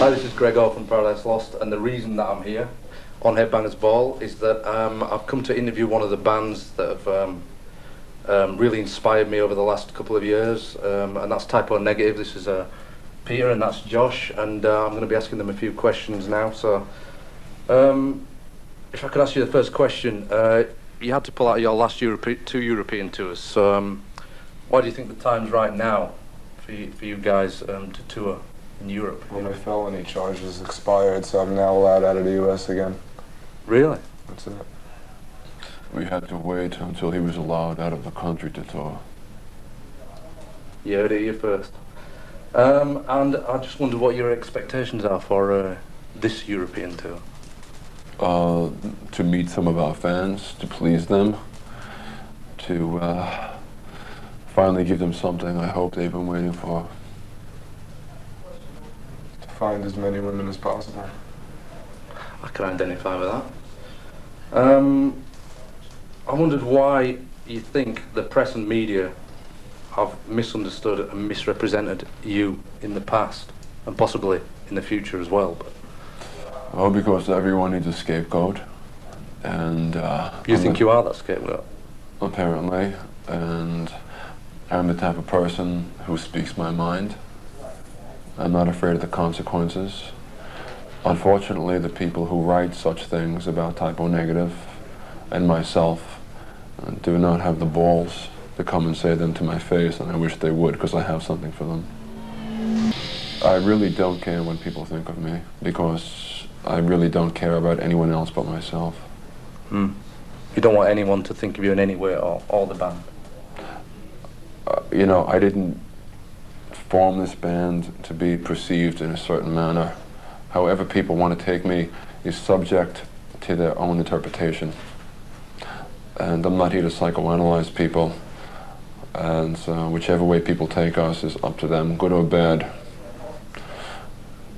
Hi, this is Gregor from Paradise Lost, and the reason that I'm here on Headbangers Ball is that I've come to interview one of the bands that have really inspired me over the last couple of years, and that's Typo Negative. This is Peter, and that's Josh, and I'm going to be asking them a few questions now. So, if I could ask you the first question, you had to pull out your last two European tours, so why do you think the time's right now for you guys to tour in Europe? Well, my felony charges expired, so I'm now allowed out of the US again. Really? That's it. We had to wait until he was allowed out of the country to tour. You heard it here first. And I just wondered what your expectations are for this European tour. To meet some of our fans, to please them, to finally give them something I hope they've been waiting for. To find as many women as possible. I can identify with that. I wondered why you think the press and media have misunderstood and misrepresented you in the past, and possibly in the future as well. But Oh, because everyone needs a scapegoat, and you think you are that scapegoat? Apparently, and I'm the type of person who speaks my mind. I'm not afraid of the consequences. Unfortunately, the people who write such things about Typo Negative and myself do not have the balls to come and say them to my face, and I wish they would, because I have something for them. I really don't care what people think of me, because I really don't care about anyone else but myself. You don't want anyone to think of you in any way, or the band? You know, I didn't form this band to be perceived in a certain manner. However people want to take me is subject to their own interpretation. And I'm not here to psychoanalyze people. And so whichever way people take us is up to them, good or bad.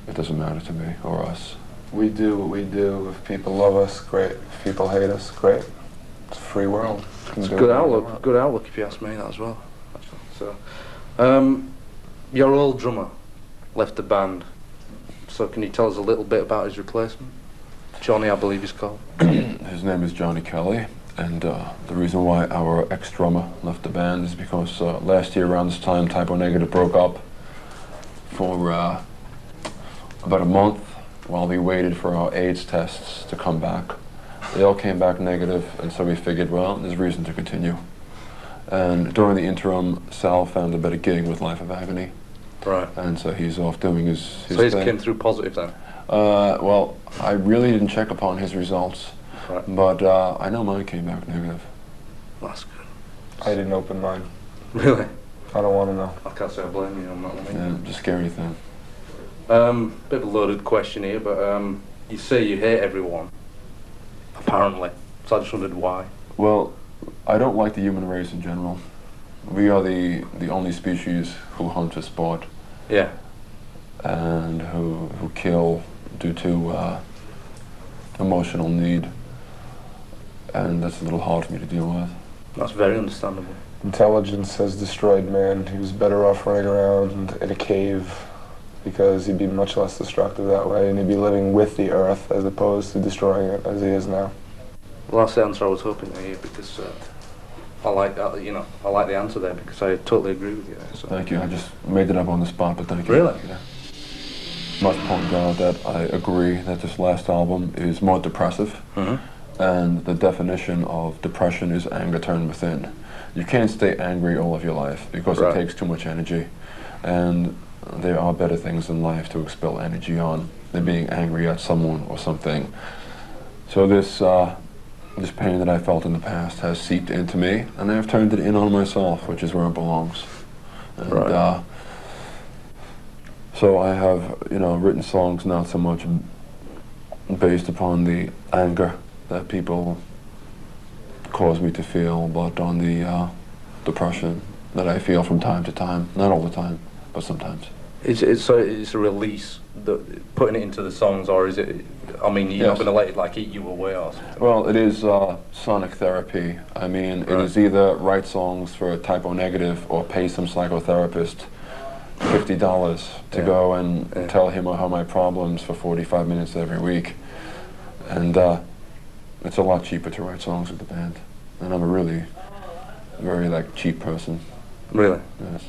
It doesn't matter to me or us. We do what we do. If people love us, great. If people hate us, great. It's a free world. It's a good outlook. Good outlook, if you ask me that as well. So, your old drummer left the band. So can you tell us a little bit about his replacement? Johnny, I believe he's called. His name is Johnny Kelly, and the reason why our ex-drummer left the band is because last year around this time, Typo Negative broke up for about a month while we waited for our AIDS tests to come back. They all came back negative, and so we figured, well, there's reason to continue. And during the interim, Sal found a better gig with Life of Agony. Right. And so he's off doing his so he thing. came through positive then? Well, I really didn't check upon his results, right. But I know mine came back negative. That's good. I didn't open mine. Really? I don't want to know. I can't say I blame you on that one. Yeah, it's a scary thing. Bit of a loaded question here, but you say you hate everyone, apparently. So I just wondered why. Well, I don't like the human race in general. We are the only species who hunt for sport. Yeah. And who kill due to emotional need. And that's a little hard for me to deal with. That's very understandable. Intelligence has destroyed man. He was better off running around in a cave, because he'd be much less destructive that way, and he'd be living with the earth as opposed to destroying it as he is now. Well, that's the answer I was hoping to hear, because I like that. You know, I like the answer there, because I totally agree with you there. So. Thank you. I just made it up on the spot, but thank you. Really? Yeah. Must point out that I agree that this last album is more depressive, and the definition of depression is anger turned within. You can't stay angry all of your life, because it takes too much energy, and there are better things in life to expel energy on than being angry at someone or something. So this pain that I felt in the past has seeped into me, and I've turned it in on myself, which is where it belongs. And so I have, you know, written songs not so much based upon the anger that people cause me to feel, but on the depression that I feel from time to time. Not all the time, but sometimes. So it's a release, putting it into the songs, or is it, I mean, you're not going to let it like eat you away or something? Well, it is sonic therapy. I mean, it is either write songs for Typo Negative or pay some psychotherapist $50 to go and tell him or her my problems for 45 minutes every week. And it's a lot cheaper to write songs with the band. And I'm a really, very like cheap person. Really? Yes.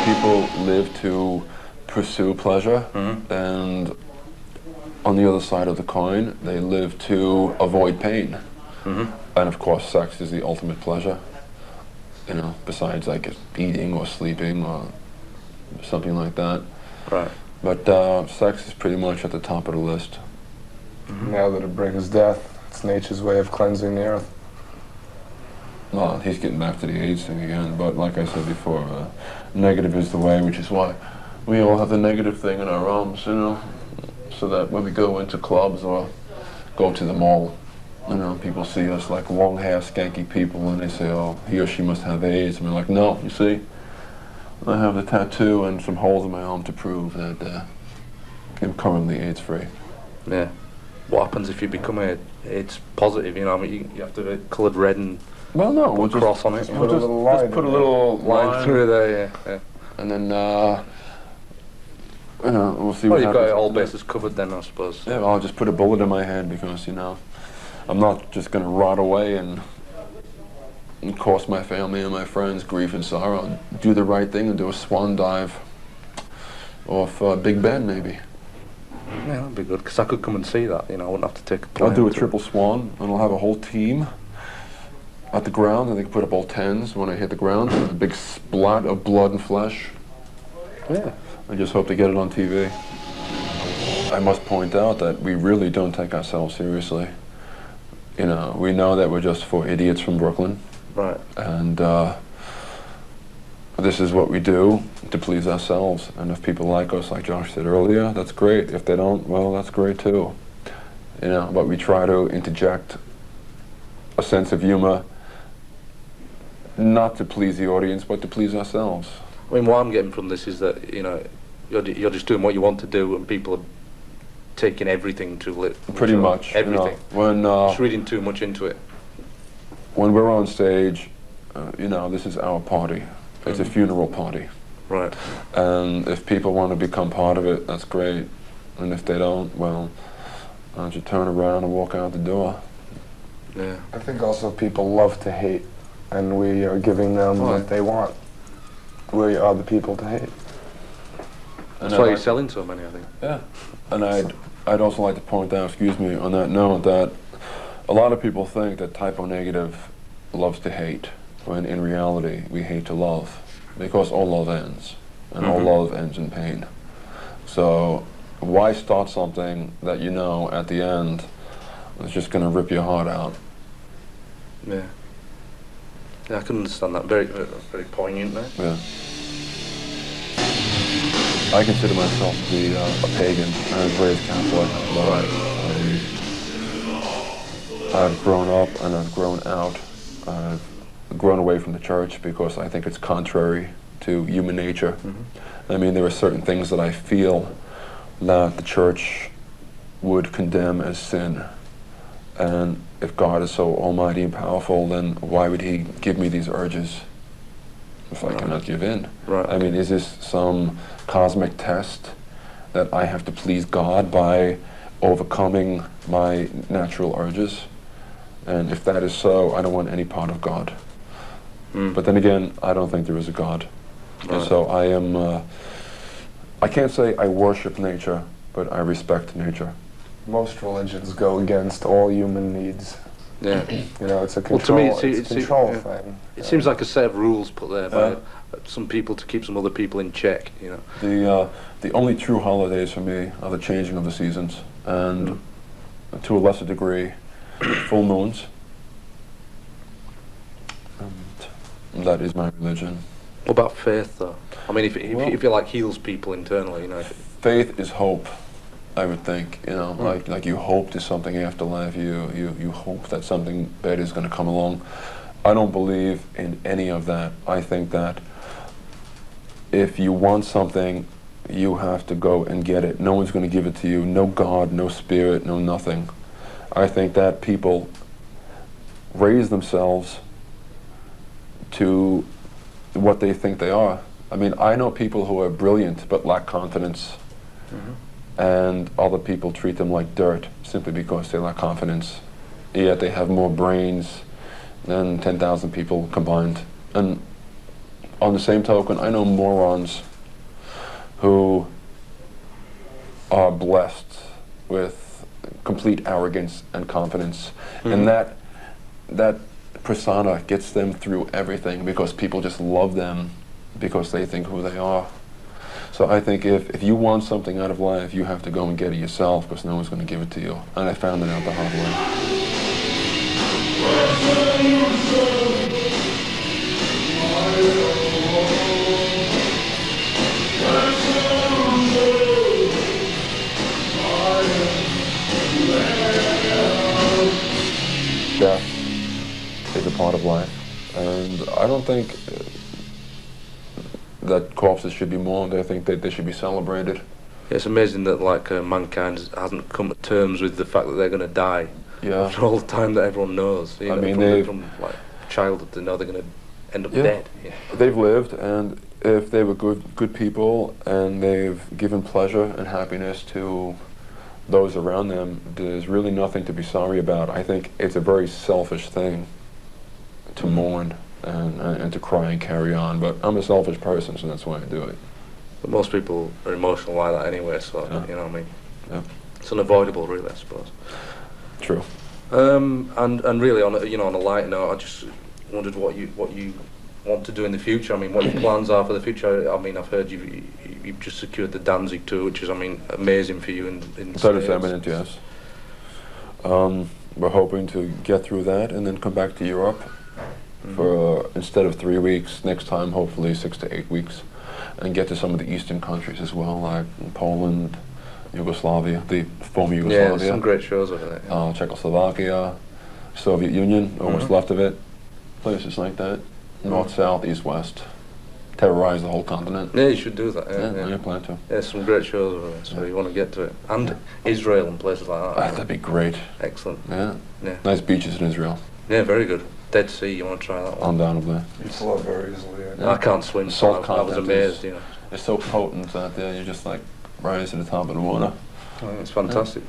People live to pursue pleasure, and on the other side of the coin, they live to avoid pain. And of course, sex is the ultimate pleasure. You know, besides like eating or sleeping or something like that. Right. But sex is pretty much at the top of the list. Now that it brings death, it's nature's way of cleansing the earth. Well, he's getting back to the AIDS thing again, but like I said before, negative is the way, which is why we all have the negative thing in our arms, you know, so that when we go into clubs or go to the mall, you know, people see us like long hair, skanky people, and they say, oh, he or she must have AIDS. And we're like, no, you see, I have the tattoo and some holes in my arm to prove that I'm currently AIDS-free. Yeah. What happens if you become AIDS positive? You know, I mean, you have to have coloured red and well, no, we'll cross on it. We'll just put a little line through there, yeah. And then, you know, we'll see well, what happens. Well, you've got all bases covered then, I suppose. Yeah, well, I'll just put a bullet in my head because, you know, I'm not just going to rot away and cause my family and my friends grief and sorrow. Do the right thing and do a swan dive off Big Ben, maybe. Yeah, that'd be good, because I could come and see that, you know, I wouldn't have to take a plane. I'll do a triple swan, and I'll have a whole team at the ground, and they can put up all tens when I hit the ground, a big splat of blood and flesh. Yeah. I just hope to get it on TV. I must point out that we really don't take ourselves seriously. You know, we know that we're just four idiots from Brooklyn. Right. And this is what we do to please ourselves. And if people like us, like Josh said earlier, that's great. If they don't, well, that's great too. You know, but we try to interject a sense of humor, not to please the audience, but to please ourselves. I mean, what I'm getting from this is that, you know, you're just doing what you want to do, and people are taking everything too literally. Pretty much. Everything. You know, when just reading too much into it. When we're on stage, you know, this is our party. It's a funeral party. Right. And if people want to become part of it, that's great. And if they don't, well, why don't you turn around and walk out the door? Yeah. I think also people love to hate, and we are giving them what they want. We are the people to hate. That's why you're selling so many, I think. Yeah. And I'd also like to point out, excuse me, on that note, that a lot of people think that typo negative loves to hate, when in reality we hate to love, because all love ends, and all love ends in pain. So why start something that you know at the end is just going to rip your heart out? Yeah. Yeah, I can understand that. Very, very poignant there. Yeah. I consider myself to be a pagan. I was raised Catholic, but I've grown up and I've grown out. I've grown away from the church because I think it's contrary to human nature. I mean, there are certain things that I feel that the church would condemn as sin. And if God is so almighty and powerful, then why would he give me these urges if I cannot give in? Right. I mean, is this some cosmic test that I have to please God by overcoming my natural urges? And if that is so, I don't want any part of God. But then again, I don't think there is a God. And so I am, I can't say I worship nature, but I respect nature. Most religions go against all human needs. Yeah. You know, it's a control, well, to me, it's a control thing. It seems like a set of rules put there by some people to keep some other people in check, you know. The only true holidays for me are the changing of the seasons, and to a lesser degree, full moons. And that is my religion. What about faith, though? I mean, if it like heals people internally, you know. Faith is hope, I would think. You know, like you hope to something after life. You hope that something better is going to come along. I don't believe in any of that. I think that if you want something, you have to go and get it. No one's going to give it to you. No God, no spirit, no nothing. I think that people raise themselves to what they think they are, I mean, I know people who are brilliant but lack confidence, and other people treat them like dirt simply because they lack confidence. Yet they have more brains than 10,000 people combined. And on the same token, I know morons who are blessed with complete arrogance and confidence, and that persona gets them through everything because people just love them because they think who they are. So I think if you want something out of life, you have to go and get it yourself because no one's going to give it to you. And I found it out the hard way. Death is a part of life, and I don't think that corpses should be mourned. I think that they should be celebrated. Yeah, it's amazing that like mankind hasn't come to terms with the fact that they're going to die. Yeah. After all the time that everyone knows. You know, mean, from like childhood, they know they're going to end up dead. Yeah. They've lived, and if they were good people and they've given pleasure and happiness to those around them, there's really nothing to be sorry about. I think it's a very selfish thing to mourn and to cry and carry on, but I'm a selfish person, so that's why I do it. But most people are emotional like that anyway, so you know what I mean. Yeah. It's unavoidable, really, I suppose. True. And really, on a light note, I just wondered what you want to do in the future. I mean, what your plans are for the future. I mean, I've heard you've just secured the Danzig tour, which is, I mean, amazing for you in the That is States. eminent, yes. We're hoping to get through that and then come back to Europe for instead of 3 weeks, next time hopefully 6 to 8 weeks, and get to some of the eastern countries as well, like Poland, Yugoslavia, the former Yugoslavia. Yeah, there's some great shows over there. Yeah. Czechoslovakia, Soviet Union, or what's left of it, places like that. North, south, east, west. Terrorize the whole continent. Yeah, you should do that. Yeah, I plan to. Yeah, some great shows over there, so you want to get to it. And Israel and places like that. That'd be great. Excellent. Yeah. Yeah. Nice beaches in Israel. Yeah, very good. Dead Sea, you want to try that one? Undoubtedly. You float very easily. Yeah. I can't swim, Salt so I was content amazed, is- you know. It's so potent out there, you just like rise to the top of the water. I think it's fantastic.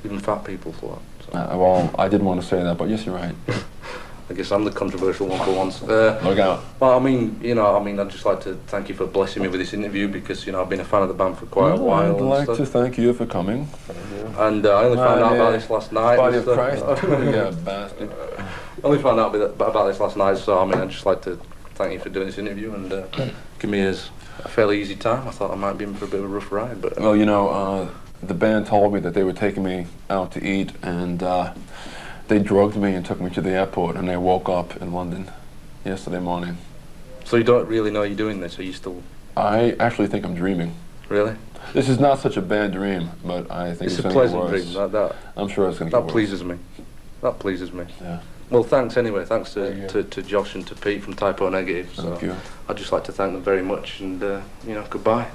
Even fat people float. So. Well, I didn't want to say that, but yes, you're right. I guess I'm the controversial one for once. Look out. Well, I mean, I'd just like to thank you for blessing me with this interview because, I've been a fan of the band for quite a while. I'd and like stuff. to thank you for coming. And I only found out about this last night. Body and of stuff. Christ. Yeah, bastard. I only found out about this last night, so I mean, I'd just like to thank you for doing this interview and give me a fairly easy time. I thought I might be in for a bit of a rough ride, but... Well, the band told me that they were taking me out to eat, and they drugged me and took me to the airport, and I woke up in London yesterday morning. So you don't really know you're doing this, are you still... I actually think I'm dreaming. Really? This is not such a bad dream, but I think It's it's a going to get pleasant worse. dream, that I'm sure it's going to get that worse. pleases me. That pleases me. Yeah. Well, thanks anyway. Thanks Thank to Josh and to Pete from Typo Negative. So Thank you. I'd just like to thank them very much and, goodbye.